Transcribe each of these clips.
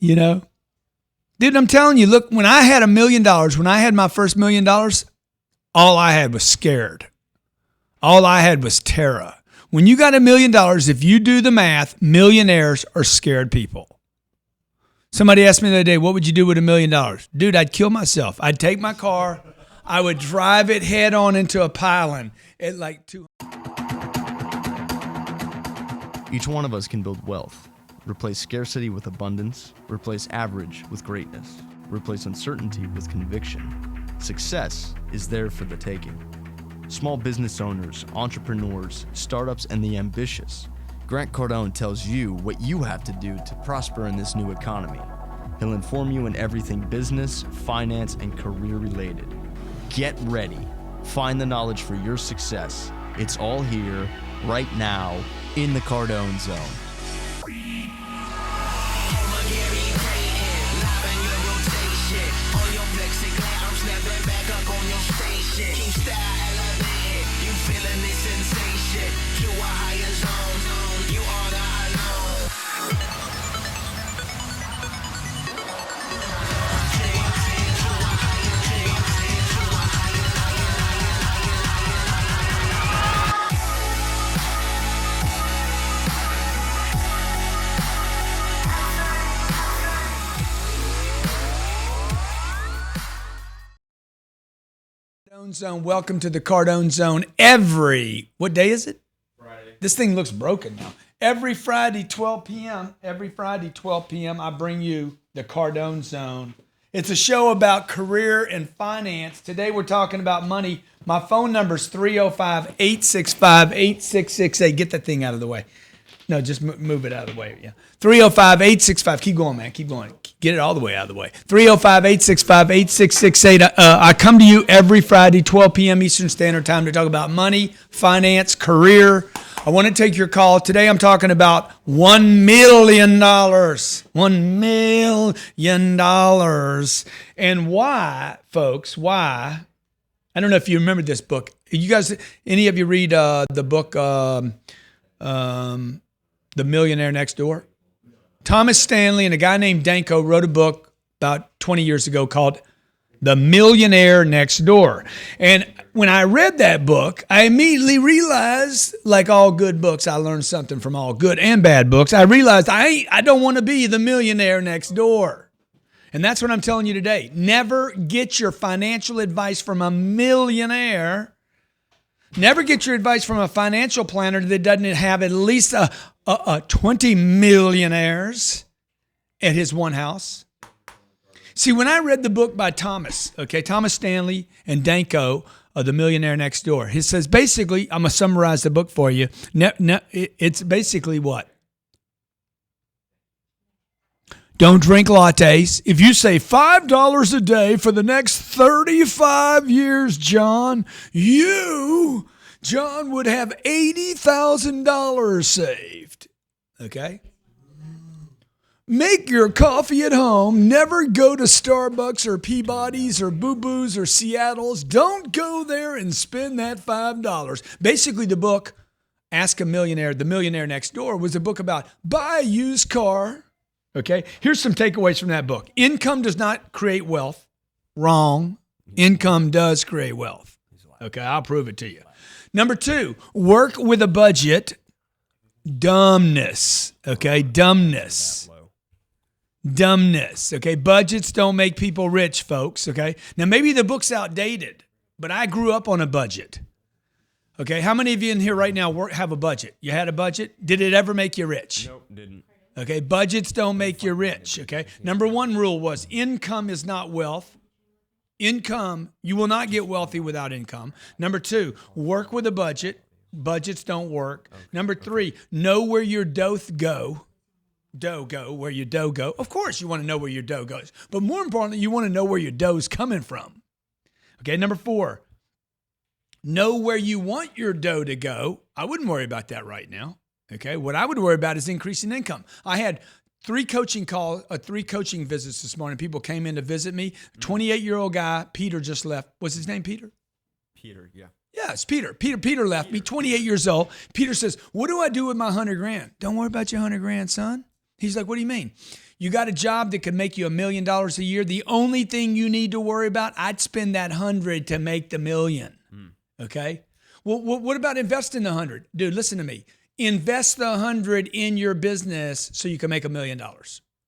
you know? Dude, I'm telling you, look, when I had $1 million, when I had my first $1 million, all I had was scared. All I had was terror. When you got $1 million, if you do the math, millionaires are scared people. Somebody asked me the other day, what would you do with $1 million? Dude, I'd kill myself. I'd take my car, I would drive it head on into a pylon at like 200. Each one of us can build wealth, replace scarcity with abundance, replace average with greatness, replace uncertainty with conviction. Success is there for the taking. Small business owners, entrepreneurs, startups, and the ambitious. Grant Cardone tells you what you have to do to prosper in this new economy. He'll inform you in everything business, finance, and career related. Get ready. Find the knowledge for your success. It's all here, right now, in the Cardone Zone. Zone. Welcome to the Cardone Zone. What day is it? Friday. This thing looks broken now. Every Friday, 12 p.m., I bring you the Cardone Zone. It's a show about career and finance. Today we're talking about money. My phone number is 305-865-8668. Get that thing out of the way. No, just move it out of the way. Yeah. 305-865. Keep going, man. Keep going. Get it all the way out of the way. 305-865-8668. I come to you every Friday, 12 p.m. Eastern Standard Time to talk about money, finance, career. I want to take your call. Today I'm talking about $1 million. $1 million. And why, folks, why? I don't know if you remember this book. You guys, any of you read the book, The Millionaire Next Door? Thomas Stanley and a guy named Danko wrote a book about 20 years ago called The Millionaire Next Door. And when I read that book, I immediately realized, like all good books, I learned something from all good and bad books. I realized I don't want to be the millionaire next door. And that's what I'm telling you today. Never get your financial advice from a millionaire. Never get your advice from a financial planner that doesn't have at least 20 millionaires at his one house. See, when I read the book by Thomas Stanley and Danko, The Millionaire Next Door, he says basically, I'm going to summarize the book for you. It's basically what? Don't drink lattes. If you say $5 a day for the next 35 years, John would have $80,000 saved. Okay? Make your coffee at home. Never go to Starbucks or Peabody's or Boo Boo's or Seattle's. Don't go there and spend that $5. Basically, the book, Ask a Millionaire, The Millionaire Next Door, was a book about buy a used car. Okay, here's some takeaways from that book. Income does not create wealth. Wrong. Income does create wealth. Okay, I'll prove it to you. Number 2, work with a budget. Dumbness. Okay, dumbness. Okay, budgets don't make people rich, folks. Okay, now maybe the book's outdated, but I grew up on a budget. Okay, how many of you in here right now have a budget? You had a budget? Did it ever make you rich? Nope, didn't. Okay, budgets don't make you rich, okay? Number 1 rule was income is not wealth. Income, you will not get wealthy without income. Number 2, work with a budget. Budgets don't work. Number 3, know where your dough go. Where your dough go. Of course, you want to know where your dough goes. But more importantly, you want to know where your dough's coming from. Okay, number 4, know where you want your dough to go. I wouldn't worry about that right now. Okay, what I would worry about is increasing income. I had 3 coaching visits this morning. People came in to visit me. 28-year-old guy, Peter, just left. What's his name, Peter? Peter, yeah. Yeah, it's Peter. Peter left me, 28 years old. Peter says, what do I do with my $100,000? Don't worry about your $100,000, son. He's like, what do you mean? You got a job that could make you $1 million a year. The only thing you need to worry about, I'd spend that 100 to make the million. Okay? Well, what about investing the 100? Dude, listen to me. Invest the 100 in your business so you can make $1 million.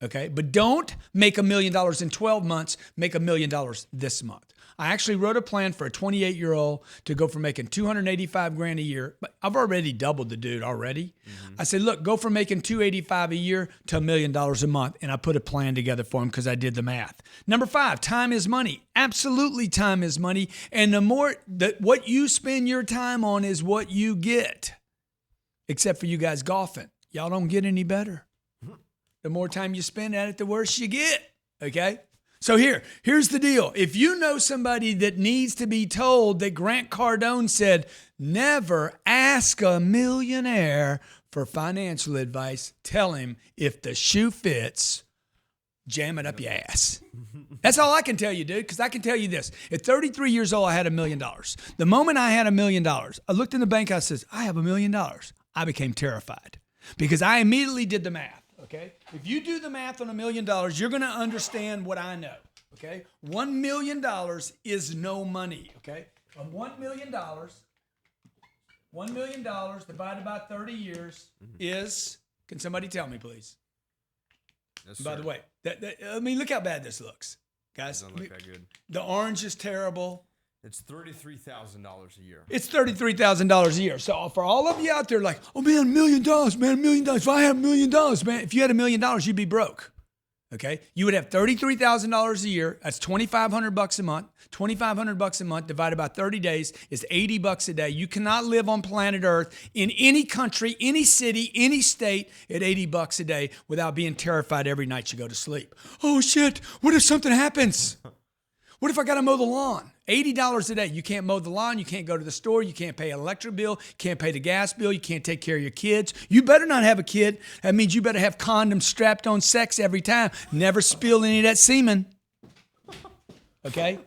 Okay? But don't make $1 million in 12 months. Make $1 million this month. I actually wrote a plan for a 28-year-old to go from making $285,000 a year. But I've already doubled the dude already. I said, look, go from making $285,000 a year to $1 million a month. And I put a plan together for him because I did the math. Number 5, time is money. Absolutely, time is money. And the more that what you spend your time on is what you get. Except for you guys golfing. Y'all don't get any better. The more time you spend at it, the worse you get. Okay? So here's the deal. If you know somebody that needs to be told that Grant Cardone said, never ask a millionaire for financial advice, tell him if the shoe fits, jam it up your ass. That's all I can tell you, dude, because I can tell you this. At 33 years old, I had $1 million. The moment I had $1 million, I looked in the bank, I says, I have $1 million. I became terrified because I immediately did the math. Okay. If you do the math on $1 million, you're going to understand what I know. Okay. $1 million is no money. Okay. From $1 million divided by 30 years is, can somebody tell me, please? Yes, By sir. the way, I mean, look how bad this looks, guys. Doesn't look that good. The orange is terrible. It's $33,000 a year. It's $33,000 a year. So for all of you out there like, oh man, $1 million, man, $1 million. If I had $1 million, man, if you had $1 million, you'd be broke. Okay? You would have $33,000 a year. That's $2,500 a month. $2,500 a month divided by 30 days is $80 a day. You cannot live on planet Earth in any country, any city, any state at $80 a day without being terrified every night you go to sleep. Oh shit, what if something happens? What if I got to mow the lawn? $80 a day. You can't mow the lawn. You can't go to the store. You can't pay an electric bill. Can't pay the gas bill. You can't take care of your kids. You better not have a kid. That means you better have condoms strapped on sex every time. Never spill any of that semen. Okay?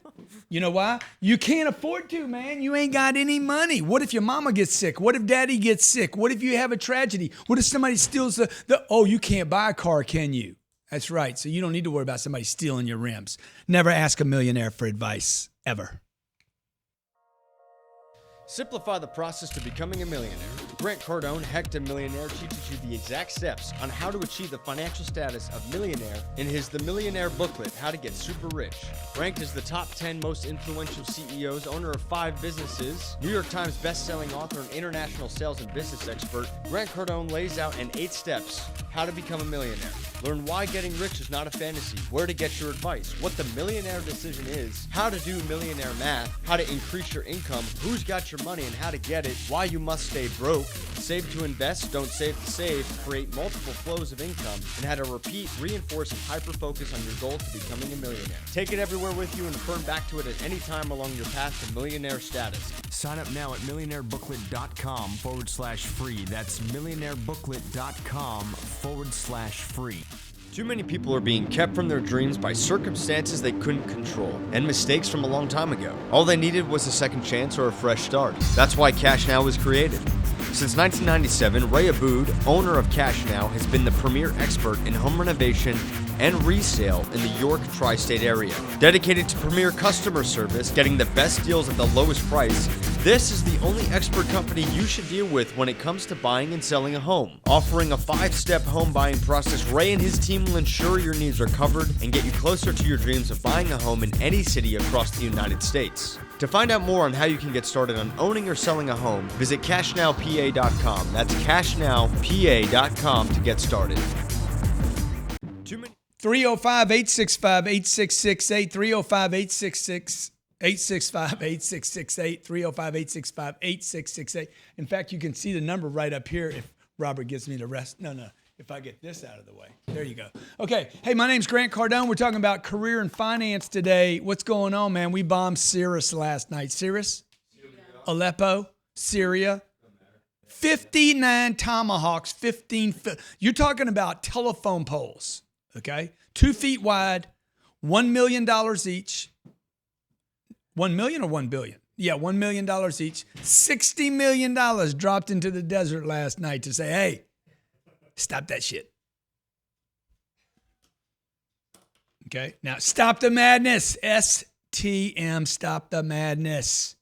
You know why? You can't afford to, man. You ain't got any money. What if your mama gets sick? What if daddy gets sick? What if you have a tragedy? What if somebody steals oh, you can't buy a car, can you? That's right. So you don't need to worry about somebody stealing your rims. Never ask a millionaire for advice, ever. Simplify the process to becoming a millionaire. Grant Cardone, Hector Millionaire, teaches you the exact steps on how to achieve the financial status of millionaire in his The Millionaire booklet, How to Get Super Rich. Ranked as the top 10 most influential CEOs, owner of 5 businesses, New York Times best-selling author and international sales and business expert, Grant Cardone lays out in 8 steps how to become a millionaire. Learn why getting rich is not a fantasy, where to get your advice, what the millionaire decision is, how to do millionaire math, how to increase your income, who's got your money and how to get it, why you must stay broke, save to invest, don't save to save, create multiple flows of income, and how to repeat, reinforce, and hyper-focus on your goal to becoming a millionaire. Take it everywhere with you and return back to it at any time along your path to millionaire status. Sign up now at millionairebooklet.com/free. That's millionairebooklet.com/free. Too many people are being kept from their dreams by circumstances they couldn't control and mistakes from a long time ago. All they needed was a second chance or a fresh start. That's why Cash Now was created. Since 1997, Ray Abood, owner of Cash Now, has been the premier expert in home renovation and resale in the York tri-state area. Dedicated to premier customer service, getting the best deals at the lowest price, this is the only expert company you should deal with when it comes to buying and selling a home. Offering a 5-step home buying process, Ray and his team will ensure your needs are covered and get you closer to your dreams of buying a home in any city across the United States. To find out more on how you can get started on owning or selling a home, visit cashnowpa.com. That's cashnowpa.com to get started. 305-865-8668, 305-866-865-8668, 305-865-8668. In fact, you can see the number right up here if Robert gives me the rest. No. If I get this out of the way. There you go. Okay. Hey, my name's Grant Cardone. We're talking about career and finance today. What's going on, man? We bombed Syria last night. Aleppo, Syria. 59 tomahawks, 15. You're talking about telephone poles, okay? 2 feet wide, $1 million each. 1 million or 1 billion? Yeah, $1 million each. $60 million dropped into the desert last night to say, hey, stop that shit. Okay. Now, stop the madness. STM, stop the madness.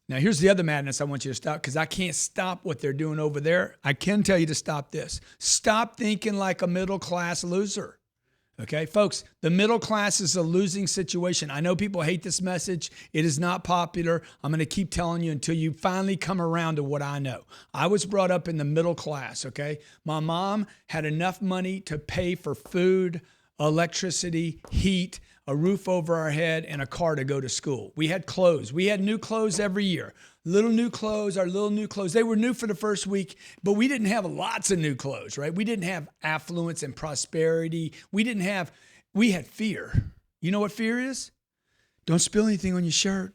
Now, here's the other madness I want you to stop, because I can't stop what they're doing over there. I can tell you to stop this. Stop thinking like a middle-class loser. Okay, folks, the middle class is a losing situation. I know people hate this message. It is not popular. I'm going to keep telling you until you finally come around to what I know. I was brought up in the middle class, okay? My mom had enough money to pay for food, electricity, heat, a roof over our head, and a car to go to school. We had clothes. We had new clothes every year. Little new clothes. They were new for the first week, but we didn't have lots of new clothes, right? We didn't have affluence and prosperity. We had fear. You know what fear is? Don't spill anything on your shirt.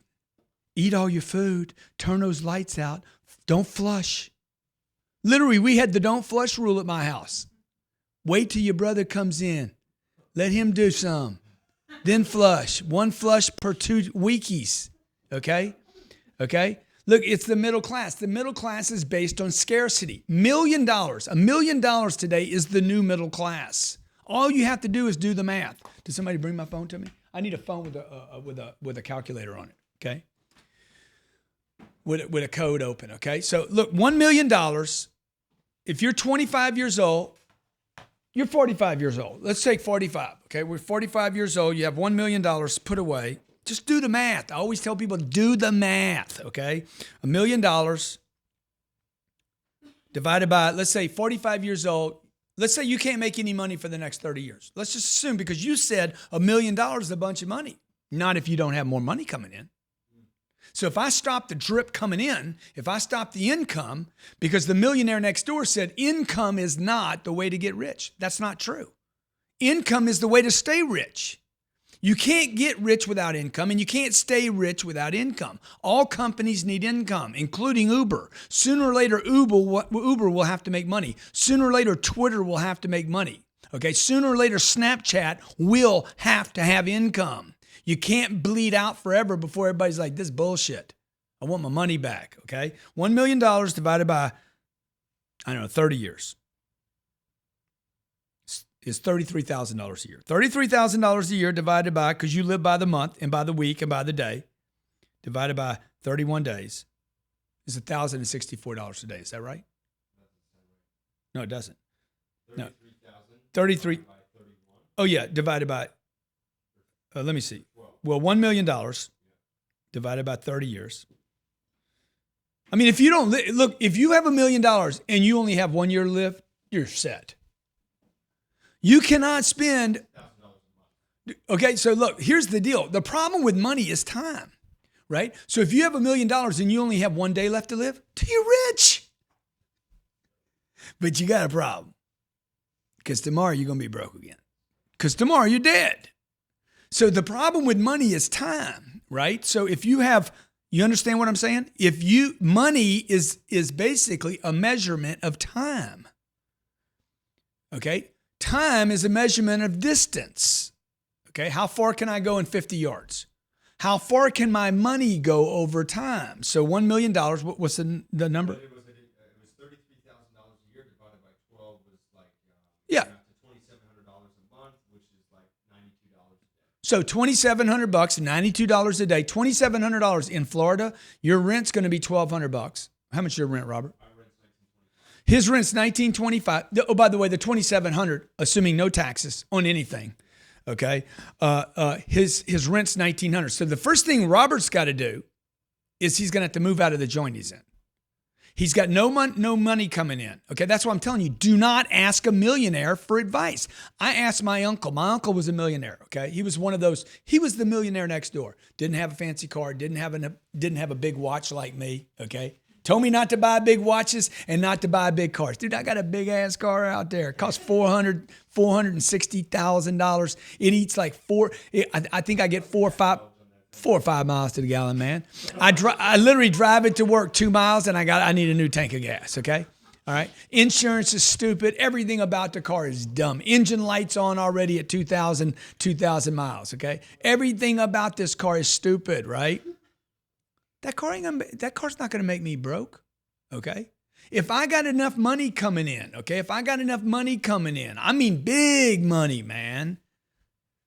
Eat all your food. Turn those lights out. Don't flush. Literally, we had the don't flush rule at my house. Wait till your brother comes in. Let him do some. Then flush. One flush per 2 weekies. Okay? Okay? Look, it's the middle class. The middle class is based on scarcity. $1 million. $1 million today is the new middle class. All you have to do is do the math. Did somebody bring my phone to me? I need a phone with a calculator on it. Okay, with a code open. Okay, so look, $1 million. If you're 25 years old, you're 45 years old. Let's take 45. Okay, we're 45 years old. You have $1 million put away. Just do the math. I always tell people, do the math, okay? $1 million divided by, let's say, 45 years old. Let's say you can't make any money for the next 30 years. Let's just assume, because you said $1 million is a bunch of money. Not if you don't have more money coming in. So if I stop the drip coming in, if I stop the income, because the millionaire next door said income is not the way to get rich. That's not true. Income is the way to stay rich. You can't get rich without income, and you can't stay rich without income. All companies need income, including Uber. Sooner or later, Uber will have to make money. Sooner or later, Twitter will have to make money. Okay, sooner or later, Snapchat will have to have income. You can't bleed out forever before everybody's like, this bullshit. I want my money back, okay? $1 million divided by, 30 years. Is $33,000 a year. $33,000 a year divided by, because you live by the month and by the week and by the day, divided by 31 days is $1,064 a day. Is that right? No, it doesn't. No. 33. Oh, yeah, divided by, let me see. Well, $1 million divided by 30 years. I mean, if you don't, look, if you have $1 million and you only have 1 year to live, you're set. You cannot spend. Okay, so look, here's the deal. The problem with money is time, right? So if you have $1 million and you only have 1 day left to live, you're rich. But you got a problem, because tomorrow you're going to be broke again, because tomorrow you're dead. So the problem with money is time, right? So if you have, you understand what I'm saying? Money is basically a measurement of time. Okay? Time is a measurement of distance. Okay, how far can I go in 50 yards? How far can my money go over time? So $1 million, what's the number? It was $33,000 a year divided by 12 was like yeah, $2,700 a month, which is like $92 a day. So $2,700, $92 a day, $2,700 in Florida. Your rent's going to be $1,200. How much is your rent, Robert? His rent's $1,925. Oh, by the way, the $2,700, assuming no taxes on anything, okay? His rent's $1,900. So the first thing Robert's got to do is he's going to have to move out of the joint he's in. He's got no money coming in, okay? That's why I'm telling you, do not ask a millionaire for advice. I asked my uncle. My uncle was a millionaire, okay? He was one of those. He was the millionaire next door. Didn't have a fancy car. Didn't have a big watch like me, okay? Told me not to buy big watches and not to buy big cars. Dude, I got a big ass car out there. It costs $460,000. It eats like I think I get 4 or 5 miles to the gallon, man. I literally drive it to work 2 miles, and I need a new tank of gas, okay? All right. Insurance is stupid. Everything about the car is dumb. Engine lights on already at 2,000 miles, okay? Everything about this car is stupid, right? That car's not going to make me broke, okay? If I got enough money coming in, okay? I mean big money, man.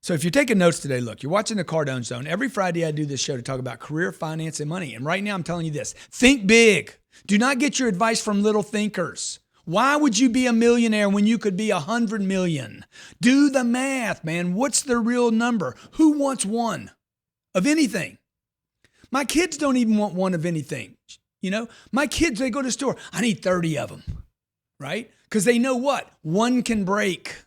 So if you're taking notes today, look, you're watching the Cardone Zone. Every Friday I do this show to talk about career, finance, and money. And right now I'm telling you this. Think big. Do not get your advice from little thinkers. Why would you be a millionaire when you could be 100 million? Do the math, man. What's the real number? Who wants one of anything? My kids don't even want one of anything. You know, my kids, they go to the store. I need 30 of them, right? Because they know what? One can break.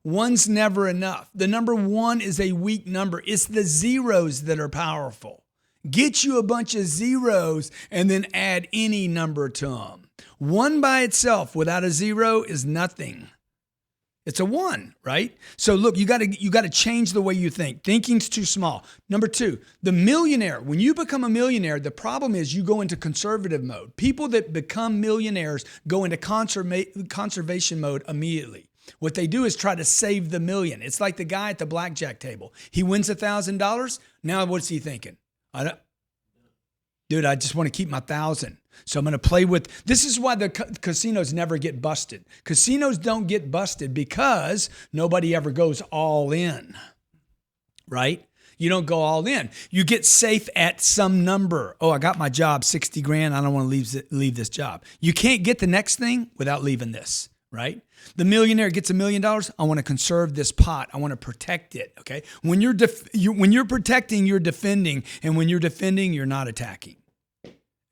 One's never enough. The number one is a weak number. It's the zeros that are powerful. Get you a bunch of zeros and then add any number to them. One by itself without a zero is nothing. It's a one, right? So look, you got to change the way you think. Thinking's too small. Number two, the millionaire. When you become a millionaire, the problem is you go into conservative mode. People that become millionaires go into conservation mode immediately. What they do is try to save the million. It's like the guy at the blackjack table. He wins $1,000. Now what's he thinking? Dude, I just want to keep my 1,000. So I'm going to play with, this is why the casinos never get busted. Casinos don't get busted because nobody ever goes all in, right? You don't go all in. You get safe at some number. Oh, I got my job, 60 grand. I don't want to leave this job. You can't get the next thing without leaving this, right? The millionaire gets $1 million. I want to conserve this pot. I want to protect it, okay? When you're protecting, you're defending. And when you're defending, you're not attacking,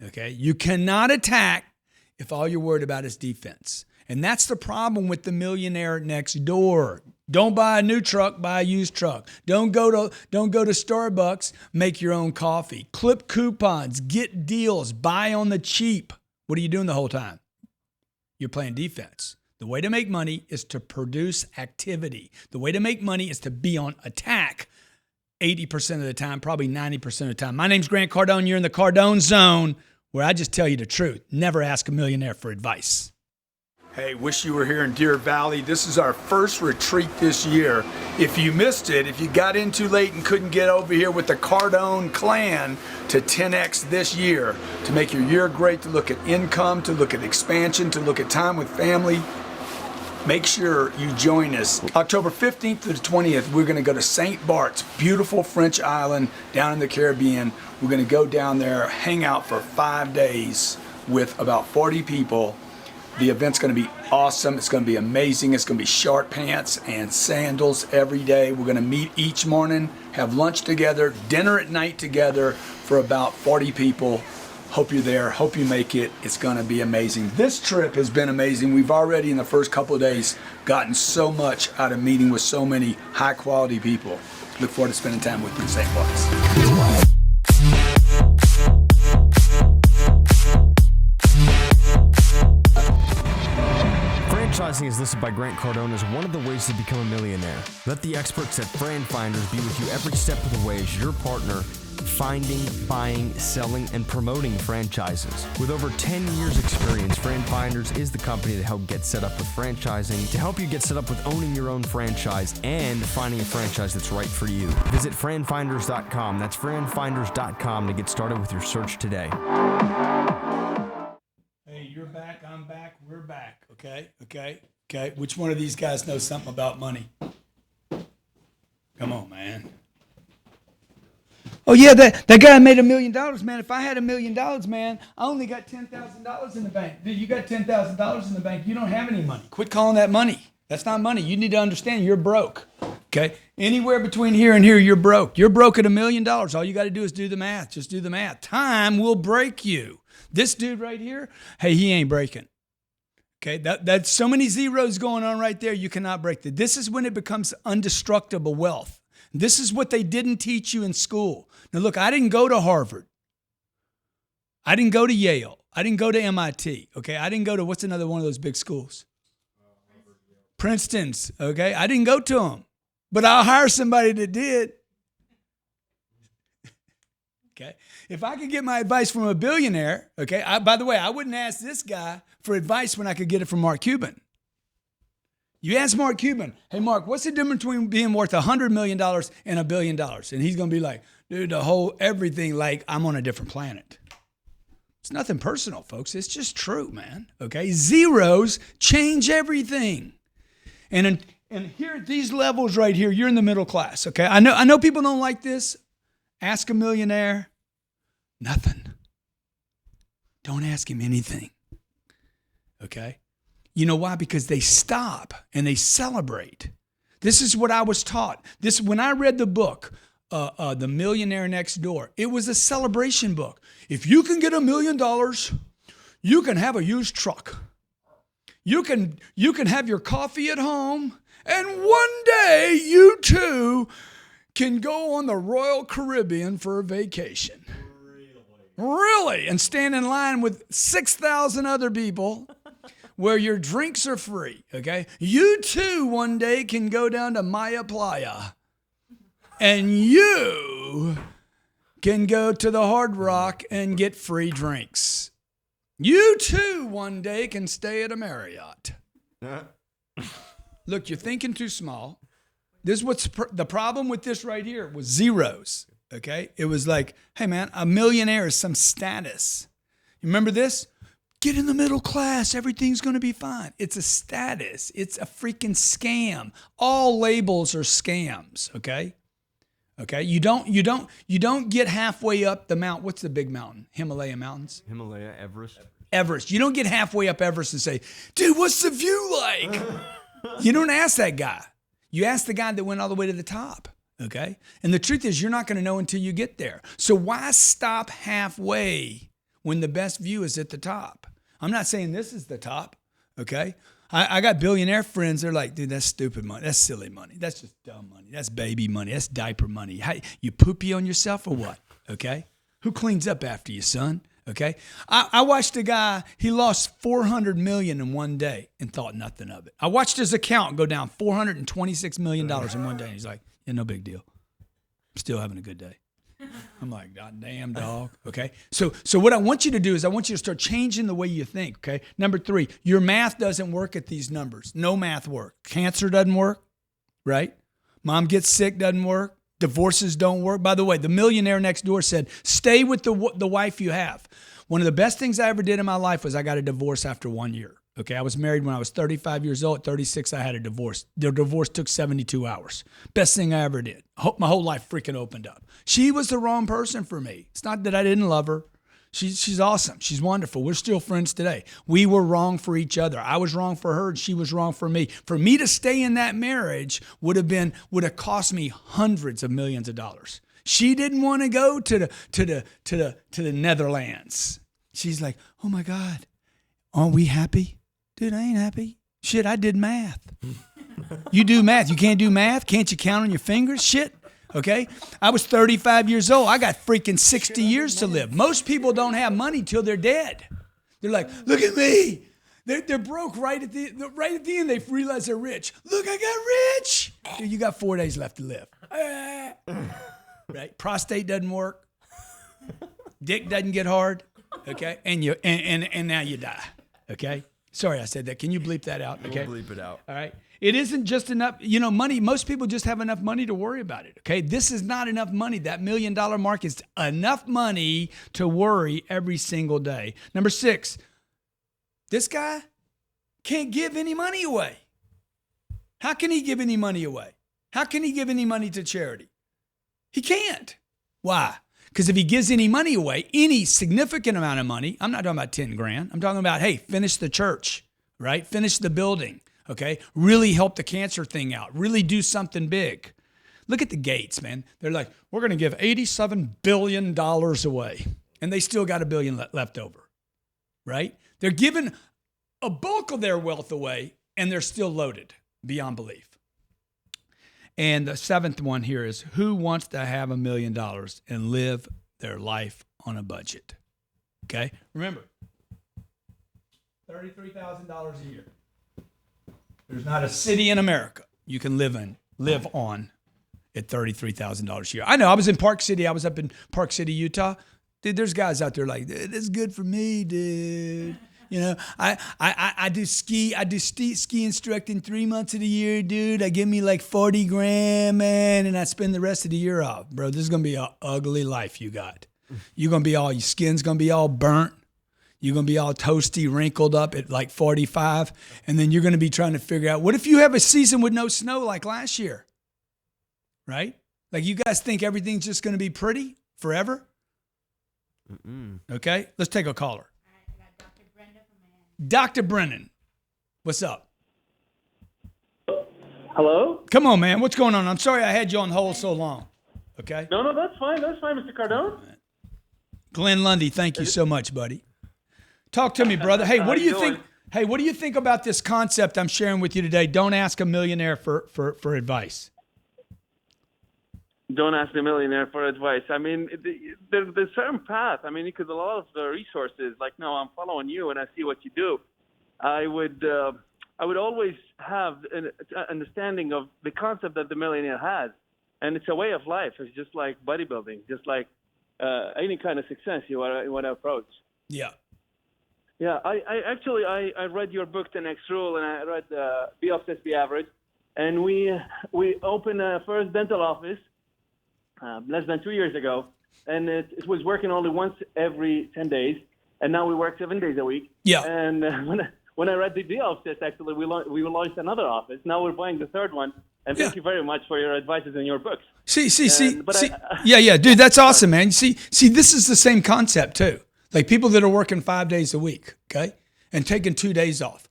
okay? You cannot attack if all you're worried about is defense. And that's the problem with the millionaire next door. Don't buy a new truck, buy a used truck. Don't go to Starbucks, make your own coffee. Clip coupons, get deals, buy on the cheap. What are you doing the whole time? You're playing defense. The way to make money is to produce activity. The way to make money is to be on attack 80% of the time, probably 90% of the time. My name's Grant Cardone. You're in the Cardone Zone, where I just tell you the truth. Never ask a millionaire for advice. Hey, wish you were here in Deer Valley. This is our first retreat this year. If you missed it, if you got in too late and couldn't get over here with the Cardone clan to 10X this year, to make your year great, to look at income, to look at expansion, to look at time with family, make sure you join us. October 15th to the 20th, we're going to go to St. Bart's, beautiful French island down in the Caribbean. We're going to go down there, hang out for 5 days with about 40 people. The event's going to be awesome. It's going to be amazing. It's going to be short pants and sandals every day. We're going to meet each morning, have lunch together, dinner at night together for about 40 people. Hope you're there. Hope you make it. It's going to be amazing. This trip has been amazing. We've already, in the first couple of days, gotten so much out of meeting with so many high-quality people. Look forward to spending time with you in St. Bart's. Franchising is listed by Grant Cardone as one of the ways to become a millionaire. Let the experts at Fran Finders be with you every step of the way as your partner finding, buying, selling, and promoting franchises. With over 10 years experience, Fran Finders is the company to help get set up with franchising, to help you get set up with owning your own franchise and finding a franchise that's right for you. Visit franfinders.com. That's franfinders.com to get started with your search today. Hey, you're back, I'm back, we're back. Okay. Which one of these guys knows something about money? Come on, man. Oh yeah, that guy made $1 million, man. If I had $1 million, man, I only got $10,000 in the bank. Dude, you got $10,000 in the bank. You don't have any money. Quit calling that money. That's not money. You need to understand you're broke. Okay? Anywhere between here and here, you're broke. You're broke at $1 million. All you got to do is do the math. Just do the math. Time will break you. This dude right here, hey, he ain't breaking. Okay, that's so many zeros going on right there, you cannot break that. This is when it becomes undestructible wealth. This is what they didn't teach you in school. Now look, I didn't go to Harvard. I didn't go to Yale. I didn't go to MIT. Okay, I didn't go to, what's another one of those big schools? Princeton's. Okay, I didn't go to them, but I'll hire somebody that did. Okay, if I could get my advice from a billionaire, okay, by the way, I wouldn't ask this guy for advice when I could get it from Mark Cuban. You ask Mark Cuban, hey, Mark, what's the difference between being worth $100 million and $1 billion? And he's going to be like, dude, the whole everything, like I'm on a different planet. It's nothing personal, folks. It's just true, man. Okay, zeros change everything. And And here at these levels right here, you're in the middle class, okay? I know people don't like this. Ask a millionaire, nothing. Don't ask him anything, okay? You know why? Because they stop and they celebrate. This is what I was taught. When I read the book, The Millionaire Next Door, it was a celebration book. If you can get $1 million, you can have a used truck. You can have your coffee at home, and one day you too can go on the Royal Caribbean for a vacation. Really? And stand in line with 6,000 other people where your drinks are free, okay? You too one day can go down to Maya Playa, and you can go to the Hard Rock and get free drinks. You too one day can stay at a Marriott. Look, you're thinking too small. This is what's the problem with this right here was zeros, okay? It was like, hey man, a millionaire is some status. You remember this? Get in the middle class. Everything's going to be fine. It's a status. It's a freaking scam. All labels are scams, okay? Okay, you don't get halfway up the mountain. What's the big mountain? Himalaya mountains? Himalaya, Everest. Everest. You don't get halfway up Everest and say, dude, what's the view like? You don't ask that guy. You ask the guy that went all the way to the top, okay? And the truth is you're not going to know until you get there. So why stop halfway when the best view is at the top? I'm not saying this is the top, okay? I got billionaire friends. They're like, dude, that's stupid money. That's silly money. That's just dumb money. That's baby money. That's diaper money. How, you poopy on yourself or what? Okay? Who cleans up after you, son? Okay? I watched a guy, he lost $400 million in one day and thought nothing of it. I watched his account go down $426 million in one day. And he's like, yeah, no big deal. I'm still having a good day. I'm like, God damn, dog. Okay. So what I want you to do is I want you to start changing the way you think. Okay. Number 3, your math doesn't work at these numbers. No math work. Cancer doesn't work, right? Mom gets sick doesn't work. Divorces don't work. By the way, the millionaire next door said, stay with the wife you have. One of the best things I ever did in my life was I got a divorce after 1 year. Okay, I was married when I was 35 years old. At 36, I had a divorce. The divorce took 72 hours. Best thing I ever did. My whole life freaking opened up. She was the wrong person for me. It's not that I didn't love her. She's awesome. She's wonderful. We're still friends today. We were wrong for each other. I was wrong for her, and she was wrong for me. For me to stay in that marriage would have cost me hundreds of millions of dollars. She didn't want to go to the Netherlands. She's like, oh my God, aren't we happy? Dude, I ain't happy. Shit, I did math. You do math. You can't do math? Can't you count on your fingers? Shit. Okay? I was 35 years old. I got freaking 60 years to live. Most people don't have money till they're dead. They're like, look at me. They're broke right at the end. They realize they're rich. Look, I got rich. Dude, you got 4 days left to live. Right? Prostate doesn't work. Dick doesn't get hard. Okay? And now you die. Okay? Sorry I said that. Can you bleep that out? Okay. We'll bleep it out. All right. It isn't just enough, money. Most people just have enough money to worry about it. Okay. This is not enough money. That $1 million mark is enough money to worry every single day. Number 6, this guy can't give any money away. How can he give any money away? How can he give any money to charity? He can't. Why? Because if he gives any money away, any significant amount of money, I'm not talking about 10 grand. I'm talking about, hey, finish the church, right? Finish the building, okay? Really help the cancer thing out. Really do something big. Look at the Gates, man. They're like, we're going to give $87 billion away. And they still got $1 billion left over, right? They're giving a bulk of their wealth away, and they're still loaded beyond belief. And the 7th one here is, who wants to have $1 million and live their life on a budget? Okay? Remember, $33,000 a year. There's not a city in America you can live on at $33,000 a year. I know. I was in Park City. I was up in Park City, Utah. Dude, there's guys out there like, this is good for me, dude. I do ski instructing 3 months of the year, dude. I give me like 40 grand, man, and I spend the rest of the year off. Bro, this is going to be an ugly life you got. Your skin's going to be all burnt. You're going to be all toasty, wrinkled up at like 45. And then you're going to be trying to figure out, what if you have a season with no snow like last year? Right? Like, you guys think everything's just going to be pretty forever? Okay, let's take a caller. Dr. Brennan, what's up? Hello? Come on, man. What's going on? I'm sorry I had you on hold so long. Okay? No, that's fine. That's fine, Mr. Cardone. Glenn Lundy, thank you so much, buddy. Talk to me, brother. Hey, what do you think? Hey, what do you think about this concept I'm sharing with you today? Don't ask a millionaire for advice. Don't ask a millionaire for advice. I mean, there's a certain path. I mean, because a lot of the resources, like, no, I'm following you and I see what you do. I would always have an understanding of the concept that the millionaire has. And it's a way of life. It's just like bodybuilding, just like any kind of success you want to approach. Yeah. Yeah, I read your book, The Next Rule, and I read Be Obsessed, Be Average. And we opened a first dental office less than 2 years ago. And it was working only once every 10 days. And now we work 7 days a week. Yeah. And when I read the Be Obsessed, actually, we launched another office. Now we're buying the third one. And thank you very much for your advices in your books. Yeah, dude, that's awesome, man. See, this is the same concept too. Like, people that are working 5 days a week, okay, and taking 2 days off.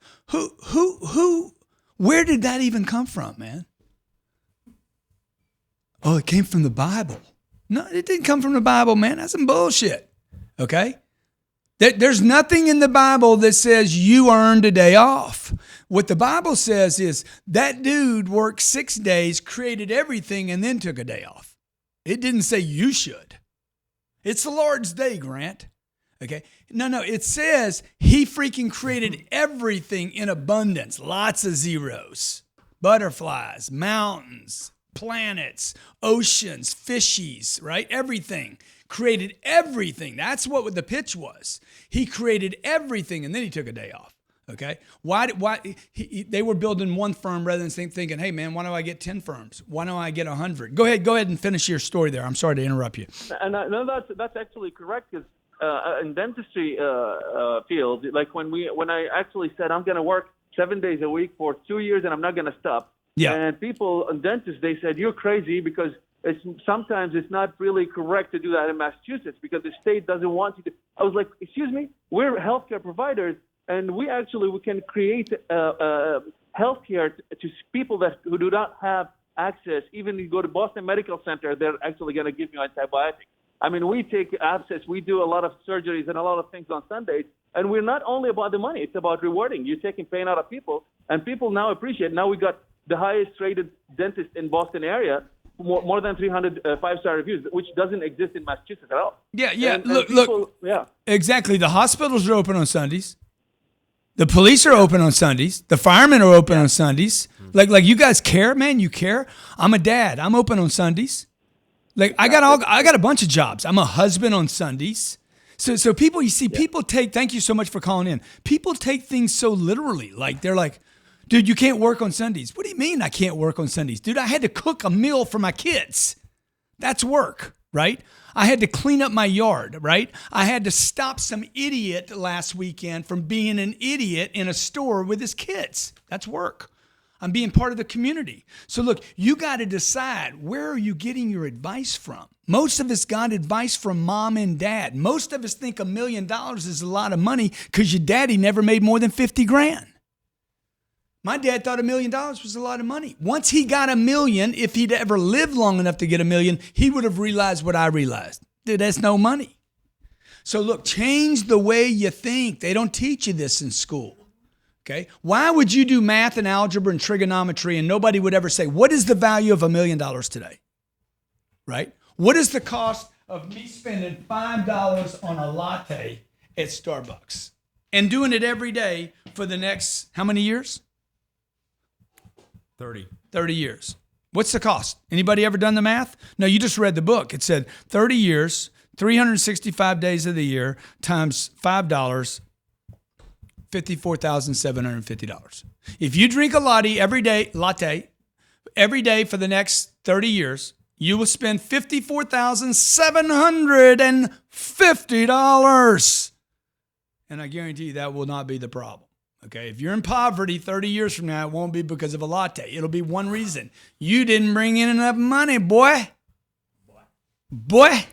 Where did that even come from, man? Oh, it came from the Bible. No, it didn't come from the Bible, man. That's some bullshit, okay? There's nothing in the Bible that says you earned a day off. What the Bible says is that dude worked 6 days, created everything, and then took a day off. It didn't say you should. It's the Lord's day, Grant. Okay? No, it says he freaking created everything in abundance. Lots of zeros. Butterflies, mountains, planets, oceans, fishies, right? Everything. Created everything. That's what the pitch was. He created everything, and then he took a day off. Okay? Why they were building one firm rather than thinking, hey, man, why don't I get 10 firms? Why don't I get 100? Go ahead and finish your story there. I'm sorry to interrupt you. And no, that's actually correct, because in dentistry field, like when I actually said I'm going to work 7 days a week for 2 years and I'm not going to stop. Yeah. And people, dentists, they said, you're crazy, because sometimes it's not really correct to do that in Massachusetts because the state doesn't want you to. I was like, excuse me, we're healthcare providers, and we can create healthcare to people who do not have access. Even if you go to Boston Medical Center, they're actually going to give you antibiotics. I mean, we take abscess, we do a lot of surgeries and a lot of things on Sundays, and we're not only about the money, it's about rewarding. You're taking pain out of people, and people now appreciate. Now we got the highest rated dentist in Boston area, more than 300 5-star reviews, which doesn't exist in Massachusetts at all. Yeah. Look. Yeah. Exactly. The hospitals are open on Sundays. The police are open on Sundays. The firemen are open on Sundays. Like you guys care, man. You care. I'm a dad. I'm open on Sundays. Like, I got a bunch of jobs. I'm a husband on Sundays. So people, you see, people take, thank you so much for calling in. People take things so literally. Like, they're like, dude, you can't work on Sundays. What do you mean I can't work on Sundays? Dude, I had to cook a meal for my kids. That's work, right? I had to clean up my yard, right? I had to stop some idiot last weekend from being an idiot in a store with his kids. That's work. I'm being part of the community. So look, you got to decide, where are you getting your advice from? Most of us got advice from mom and dad. Most of us think $1 million is a lot of money because your daddy never made more than 50 grand. My dad thought $1 million was a lot of money. Once he got $1 million, if he'd ever lived long enough to get $1 million, he would have realized what I realized. Dude, that's no money. So look, change the way you think. They don't teach you this in school. Okay? Why would you do math and algebra and trigonometry and nobody would ever say, what is the value of $1 million today? Right? What is the cost of me spending $5 on a latte at Starbucks and doing it every day for the next, how many years? 30 years. What's the cost? Anybody ever done the math? No, you just read the book. It said 30 years, 365 days of the year times $5, $54,750. If you drink a latte every day for the next 30 years, you will spend $54,750. and I guarantee you that will not be the problem. Okay, if you're in poverty 30 years from now, it won't be because of a latte. It'll be one reason. You didn't bring in enough money, boy. Boy.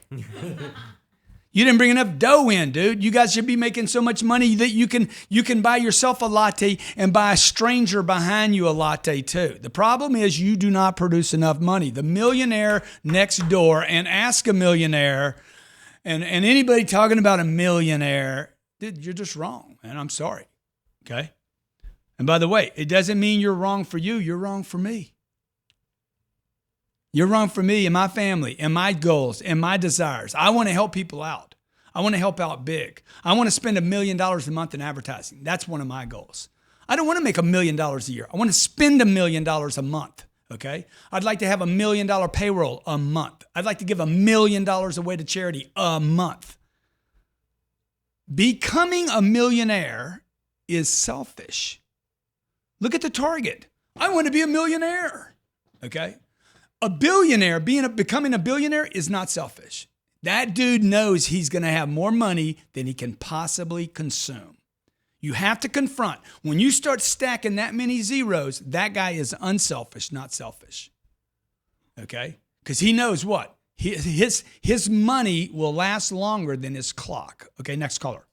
You didn't bring enough dough in, dude. You guys should be making so much money that you can buy yourself a latte and buy a stranger behind you a latte too. The problem is you do not produce enough money. The Millionaire Next Door and Ask a Millionaire and anybody talking about a millionaire, dude, you're just wrong, man. I'm sorry. Okay? And by the way, it doesn't mean you're wrong for you. You're wrong for me. You're wrong for me and my family and my goals and my desires. I want to help people out. I want to help out big. I want to spend $1 million a month in advertising. That's one of my goals. I don't want to make $1 million a year. I want to spend $1 million a month, okay? I'd like to have $1 million payroll a month. I'd like to give $1 million away to charity a month. Becoming a millionaire is selfish. Look at the target. I want to be a millionaire, okay? A billionaire, becoming a billionaire is not selfish. That dude knows he's going to have more money than he can possibly consume. You have to confront. When you start stacking that many zeros, that guy is unselfish, not selfish. Okay? Because he knows what? His money will last longer than his clock. Okay, next caller.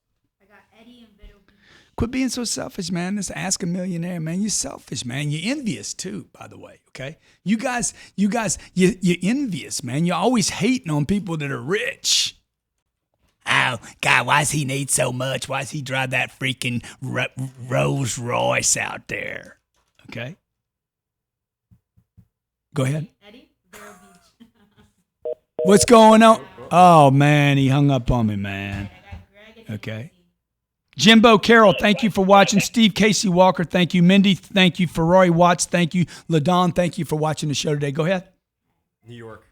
Quit being so selfish, man. Just ask a millionaire, man. You're selfish, man. You're envious too, by the way, okay? You guys, you're envious, man. You're always hating on people that are rich. Oh, God, why does he need so much? Why does he drive that freaking Rolls Royce out there? Okay? Go ahead. Eddie, Vero Beach. What's going on? Oh, man, he hung up on me, man. Okay. Jimbo Carroll, thank you for watching. Steve Casey Walker, thank you. Mindy, thank you. Ferrari Watts, thank you. LaDon, thank you for watching the show today. Go ahead. New York.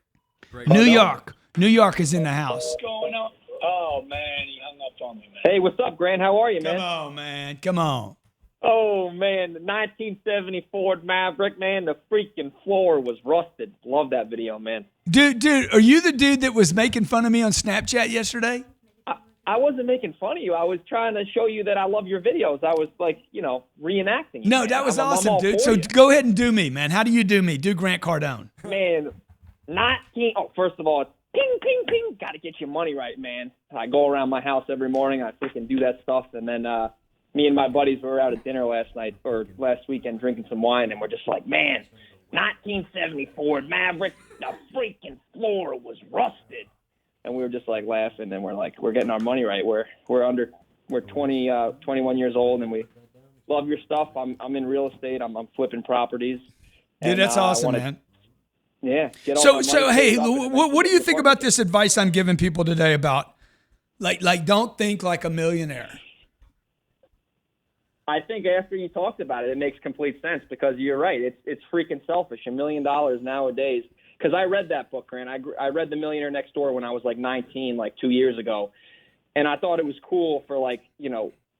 New York. New York is in the house. What's going on? Oh, man, he hung up on me, man. Hey, what's up, Grant? How are you, man? Come on, man. Come on. Oh, man, the 1970 Ford Maverick, man, the freaking floor was rusted. Love that video, man. Dude, are you the dude that was making fun of me on Snapchat yesterday? I wasn't making fun of you. I was trying to show you that I love your videos. I was like, reenacting. No, man. that was I'm awesome, all dude. for So you. go ahead and do me, man. How do you do me? Do Grant Cardone. Man, first of all, it's ping, ping, ping. Got to get your money right, man. I go around my house every morning. I freaking do that stuff. And then me and my buddies were out at dinner last weekend drinking some wine. And we're just like, man, 1970 Ford Maverick, the freaking floor was rusted. And we were just like laughing, and we're like, we're getting our money right. We're 21 years old, and we love your stuff. I'm in real estate. I'm flipping properties. Dude, and, that's awesome, man. Yeah. So hey, what do you think about this advice I'm giving people today about, like don't think like a millionaire? I think after you talked about it, it makes complete sense because you're right. It's freaking selfish. $1 million nowadays. Because I read that book, Grant. I read The Millionaire Next Door when I was like 19, like 2 years ago. And I thought it was cool for like,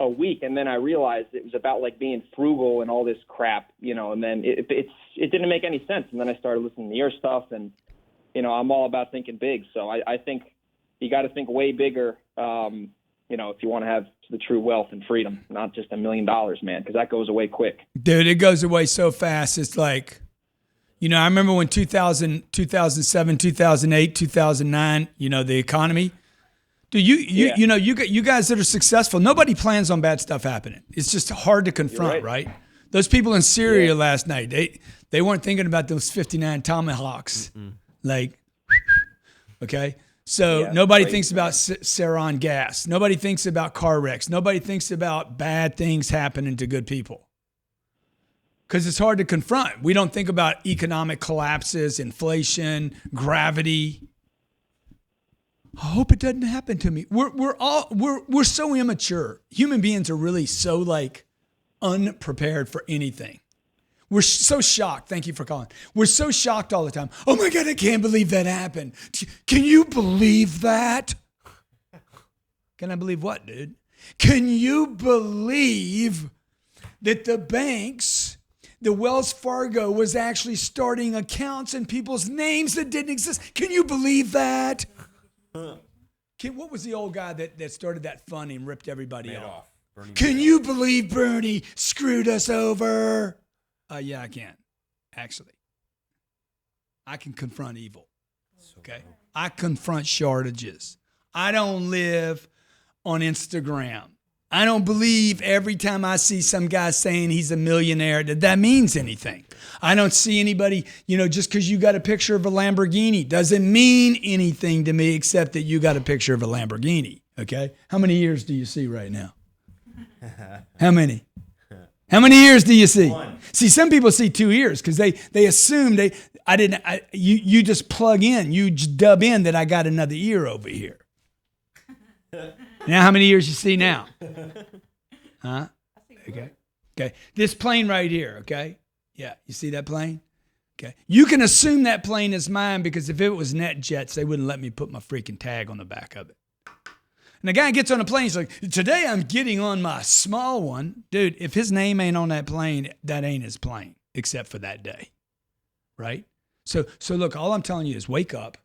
a week. And then I realized it was about like being frugal and all this crap, and then it didn't make any sense. And then I started listening to your stuff and, I'm all about thinking big. So I think you got to think way bigger, if you want to have the true wealth and freedom, not just $1 million, man, because that goes away quick. Dude, it goes away so fast. It's like, I remember when 2000, 2007, 2008, 2009, the economy. Dude, you guys that are successful, nobody plans on bad stuff happening. It's just hard to confront, right? Those people in Syria last night, they weren't thinking about those 59 Tomahawks. Like, okay? So nobody thinks about sarin gas. Nobody thinks about car wrecks. Nobody thinks about bad things happening to good people. Because it's hard to confront. We don't think about economic collapses, inflation, gravity. I hope it doesn't happen to me. We're so immature. Human beings are really so like unprepared for anything. We're so shocked. Thank you for calling. We're so shocked all the time. Oh my God, I can't believe that happened. Can you believe that? Can I believe what, dude? Can you believe that the banks, the Wells Fargo was actually starting accounts in people's names that didn't exist? Can you believe that? What was the old guy that started that fund and ripped everybody off? Bernie Can Madoff. you believe Bernie screwed us over? Yeah, I can. Actually, I can confront evil. Okay, I confront shortages. I don't live on Instagram. I don't believe every time I see some guy saying he's a millionaire that means anything. I don't see anybody, just because you got a picture of a Lamborghini doesn't mean anything to me except that you got a picture of a Lamborghini, okay? How many years do you see right now? How many? How many years do you see? One. See, some people see 2 years because they assume you just plug in, you dub in that I got another ear over here. Now, how many years you see now? Huh? Okay. This plane right here, okay? Yeah, you see that plane? Okay. You can assume that plane is mine because if it was NetJets, they wouldn't let me put my freaking tag on the back of it. And the guy gets on a plane, he's like, today I'm getting on my small one. Dude, if his name ain't on that plane, that ain't his plane, except for that day, right? So look, all I'm telling you is wake up.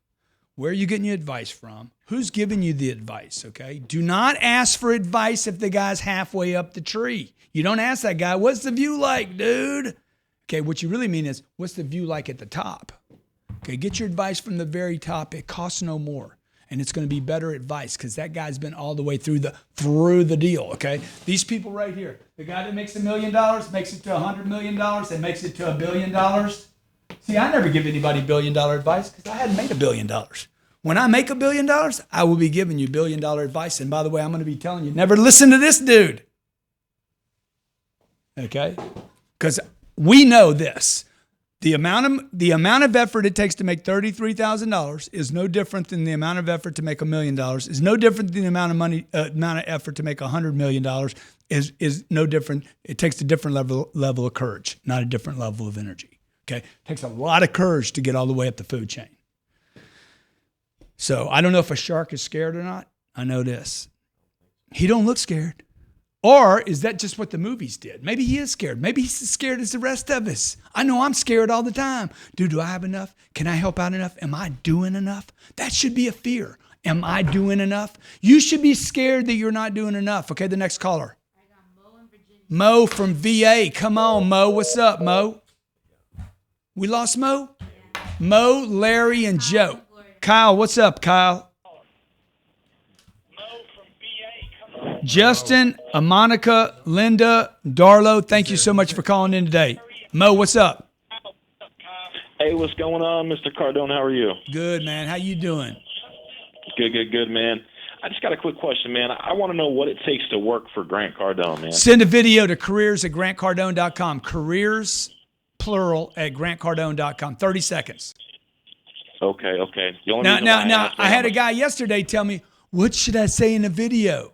Where are you getting your advice from? Who's giving you the advice, okay? Do not ask for advice if the guy's halfway up the tree. You don't ask that guy, what's the view like, dude? Okay, what you really mean is, what's the view like at the top? Okay, get your advice from the very top. It costs no more. And it's going to be better advice because that guy's been all the way through the deal, okay? These people right here, the guy that makes $1 million, makes it to $100 million, and makes it to $1 billion. See, I never give anybody $1 billion advice because I hadn't made $1 billion. When I make $1 billion, I will be giving you $1 billion advice. And by the way, I'm going to be telling you, never listen to this dude. Okay? Because we know this. The amount of effort it takes to make $33,000 is no different than the amount of effort to make $1 million. Is no different than the amount of effort to make $100 million. Is no different. It takes a different level of courage, not a different level of energy. Okay? It takes a lot of courage to get all the way up the food chain. So I don't know if a shark is scared or not. I know this. He don't look scared. Or is that just what the movies did? Maybe he is scared. Maybe he's as scared as the rest of us. I know I'm scared all the time. Dude, do I have enough? Can I help out enough? Am I doing enough? That should be a fear. Am I doing enough? You should be scared that you're not doing enough. Okay, the next caller. I got Mo in Virginia. Mo from VA. Come on, Mo. What's up, Mo? We lost Mo? Yeah. Mo, Larry, and Joe. Kyle, what's up, Kyle? Justin, Monica, Linda, Darlo, thank you so much for calling in today. Mo, what's up? Hey, what's going on, Mr. Cardone? How are you? Good, man. How you doing? Good, man. I just got a quick question, man. I want to know what it takes to work for Grant Cardone, man. Send a video to careers@grantcardone.com. Careers, plural, at grantcardone.com. 30 seconds. Okay. Now, I had a guy yesterday tell me, what should I say in the video?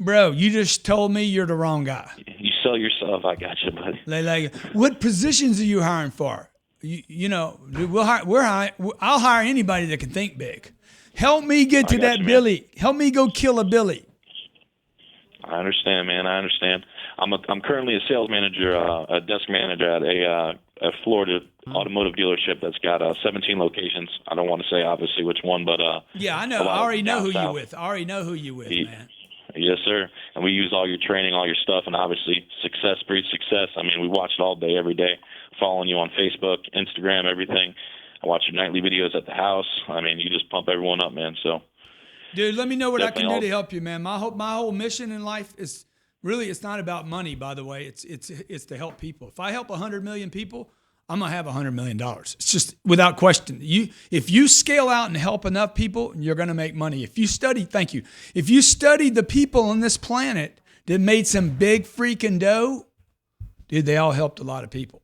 Bro, you just told me you're the wrong guy. You sell yourself. I got you, buddy. Like, what positions are you hiring for? I'll hire anybody that can think big. Help me get to that Billy. Help me go kill a Billy. I understand, man. I understand. I'm currently a sales manager, a desk manager at a Florida automotive dealership that's got 17 locations. I don't want to say obviously which one, but yeah, I know. I already know who you're with. Man. Yes, sir. And we use all your training, all your stuff, and obviously success breeds success. I mean, we watch it all day, every day, following you on Facebook, Instagram, everything. I watch your nightly videos at the house. I mean, you just pump everyone up, man. So, dude, let me know what I can do to help you, man. My whole mission in life is really, it's not about money, by the way. It's to help people. If I help 100 million people, I'm going to have $100 million. It's just without question. If you scale out and help enough people, you're going to make money. If you study the people on this planet that made some big freaking dough, dude, they all helped a lot of people.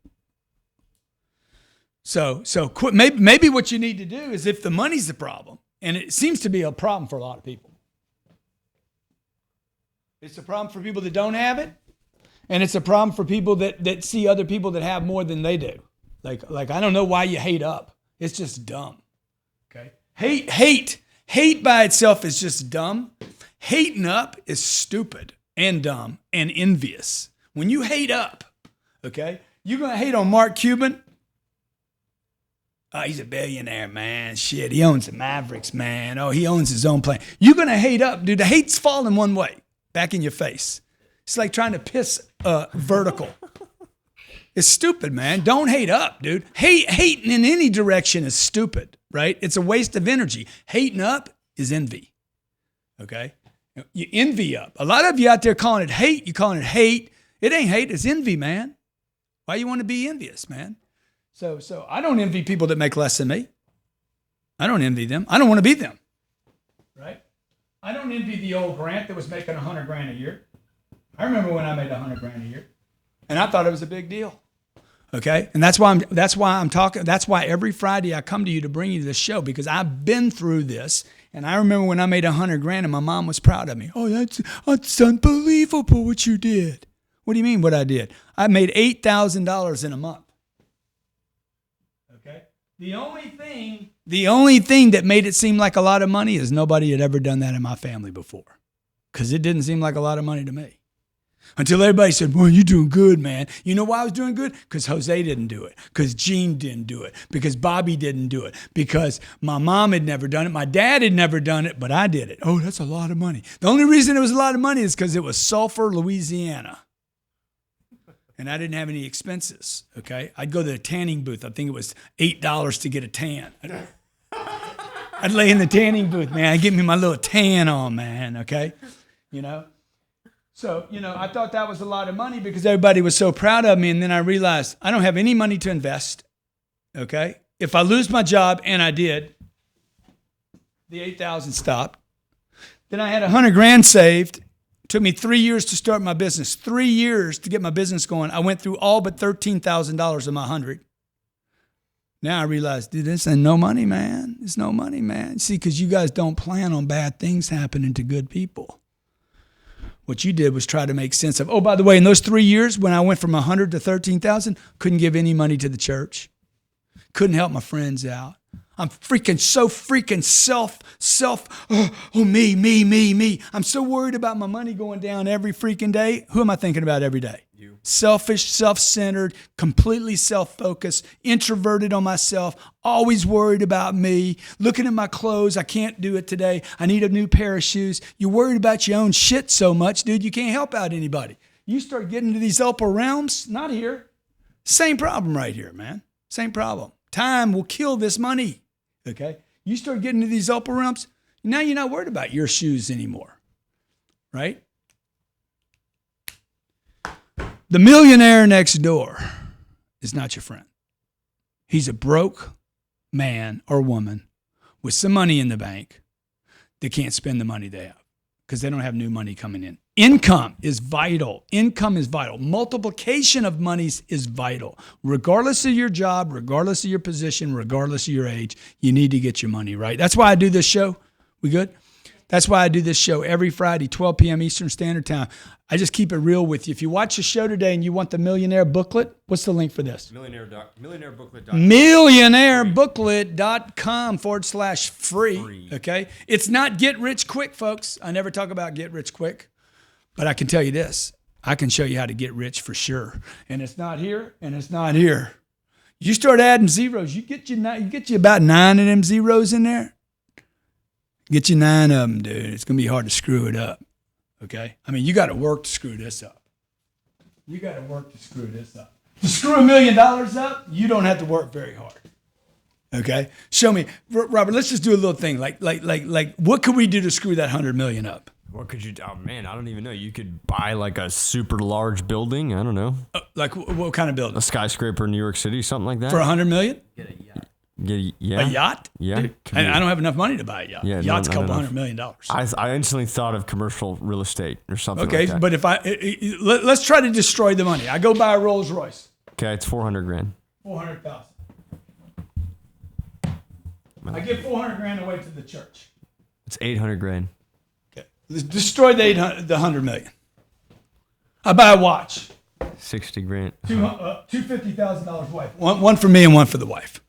So maybe what you need to do is, if the money's the problem, and it seems to be a problem for a lot of people. It's a problem for people that don't have it, and it's a problem for people that see other people that have more than they do. Like I don't know why you hate up. It's just dumb. Okay? Hate by itself is just dumb. Hating up is stupid and dumb and envious. When you hate up, okay, you're going to hate on Mark Cuban. Oh, he's a billionaire, man. Shit, he owns the Mavericks, man. Oh, he owns his own plane. You're going to hate up, dude. The hate's falling one way, back in your face. It's like trying to piss vertical. It's stupid, man. Don't hate up, dude. Hating in any direction is stupid, right? It's a waste of energy. Hating up is envy, okay? You envy up. A lot of you out there calling it hate. You're calling it hate. It ain't hate. It's envy, man. Why you want to be envious, man? So I don't envy people that make less than me. I don't envy them. I don't want to be them, right? I don't envy the old Grant that was making $100,000 a year. I remember when I made $100,000 a year, and I thought it was a big deal. Okay, and that's why I'm talking. That's why every Friday I come to you to bring you to this show, because I've been through this, and I remember when I made $100,000 and my mom was proud of me. Oh, that's unbelievable what you did. What do you mean what I did? I made $8,000 in a month. Okay, the only thing that made it seem like a lot of money is nobody had ever done that in my family before, because it didn't seem like a lot of money to me. Until everybody said, well, you're doing good, man. You know why I was doing good? Because Jose didn't do it. Because Gene didn't do it. Because Bobby didn't do it. Because my mom had never done it. My dad had never done it, but I did it. Oh, that's a lot of money. The only reason it was a lot of money is because it was Sulphur, Louisiana. And I didn't have any expenses, okay? I'd go to the tanning booth. I think it was $8 to get a tan. I'd lay in the tanning booth, man. I'd get me my little tan on, man, okay? You know? So, I thought that was a lot of money because everybody was so proud of me. And then I realized I don't have any money to invest, okay? If I lose my job, and I did, the $8,000 stopped. Then I had $100,000 saved. It took me 3 years to start my business. 3 years to get my business going. I went through all but $13,000 of my $100,000. Now I realize, dude, this ain't no money, man. It's no money, man. See, because you guys don't plan on bad things happening to good people. What you did was try to make sense of, oh, by the way, in those 3 years when I went from 100 to 13,000, couldn't give any money to the church. Couldn't help my friends out. I'm me. I'm so worried about my money going down every freaking day. Who am I thinking about every day? You. Selfish, self-centered, completely self-focused, introverted on myself, always worried about me, looking at my clothes. I can't do it today. I need a new pair of shoes. You're worried about your own shit so much, dude, you can't help out anybody. You start getting into these upper realms, not here. Same problem right here, man. Same problem. Time will kill this money. Okay? You start getting into these upper realms, now you're not worried about your shoes anymore, right? The millionaire next door is not your friend. He's a broke man or woman with some money in the bank that can't spend the money they have because they don't have new money coming in. Income is vital. Income is vital. Multiplication of monies is vital. Regardless of your job, regardless of your position, regardless of your age, you need to get your money right. That's why I do this show. We good? That's why I do this show every Friday, 12 p.m. Eastern Standard Time. I just keep it real with you. If you watch the show today and you want the Millionaire Booklet, what's the link for this? Millionairebooklet.com. Millionairebooklet.com/free. Okay? It's not get rich quick, folks. I never talk about get rich quick. But I can tell you this. I can show you how to get rich for sure. And it's not here, and it's not here. You start adding zeros. You get you about 9 of them zeros in there. Get you 9 of them, dude. It's going to be hard to screw it up. Okay? I mean, you got to work to screw this up. To screw $1 million up, you don't have to work very hard. Okay? Show me. Robert, let's just do a little thing. Like what could we do to screw that 100 million up? What could you do? Oh, man, I don't even know. You could buy like a super large building. I don't know. Like what kind of building? A skyscraper in New York City, something like that. For 100 million? Yeah. A yacht? Yeah. I don't have enough money to buy a yacht. Yeah, Yacht's a couple enough. $100 million. I instantly thought of commercial real estate or something Okay, like that. but if let's try to destroy the money. I go buy a Rolls Royce. Okay, it's $400,000. 400,000. I give 400,000 away to the church. It's $800,000. Okay, let's destroy the 100 million. I buy a watch. $60,000. Two $50,000 wife. One for me and one for the wife.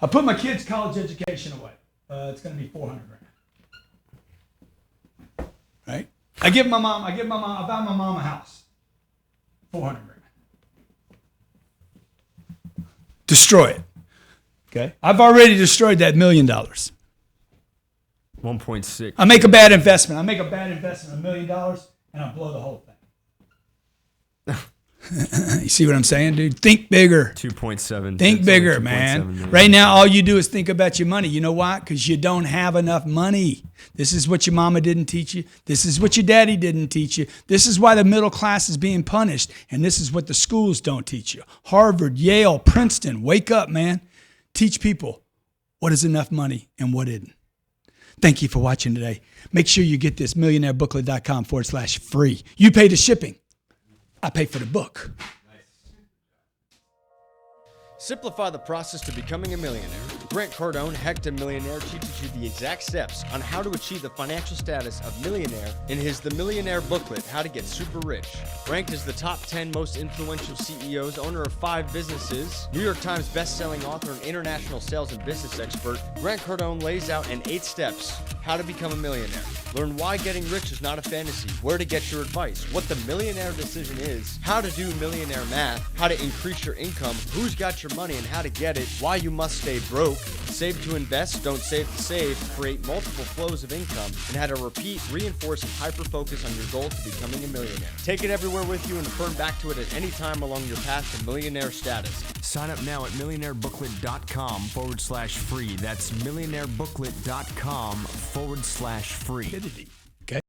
I put my kids' college education away. It's going to be 400,000. Right? I buy my mom a house. 400,000. Destroy it. Okay. I've already destroyed that $1 million. 1.6. I make a bad investment. I make a bad investment, $1 million, and I blow the whole thing. You see what I'm saying, dude? Think bigger. 2.7. Think bigger, man. Right now, all you do is think about your money. You know why? Because you don't have enough money. This is what your mama didn't teach you. This is what your daddy didn't teach you. This is why the middle class is being punished. And this is what the schools don't teach you. Harvard, Yale, Princeton, wake up, man. Teach people what is enough money and what isn't. Thank you for watching today. Make sure you get this millionairebooklet.com/free. You pay the shipping. I pay for the book. Simplify the process to becoming a millionaire. Grant Cardone, Hector Millionaire, teaches you the exact steps on how to achieve the financial status of millionaire in his The Millionaire booklet, How to Get Super Rich. Ranked as the top 10 most influential CEOs, owner of 5 businesses, New York Times best-selling author and international sales and business expert, Grant Cardone lays out in 8 steps how to become a millionaire. Learn why getting rich is not a fantasy, where to get your advice, what the millionaire decision is, how to do millionaire math, how to increase your income, who's got your money and how to get it, why you must stay broke, save to invest, don't save to save, create multiple flows of income, and how to repeat, reinforce, and hyper-focus on your goal to becoming a millionaire. Take it everywhere with you and return back to it at any time along your path to millionaire status. Sign up now at millionairebooklet.com/free. That's millionairebooklet.com/free.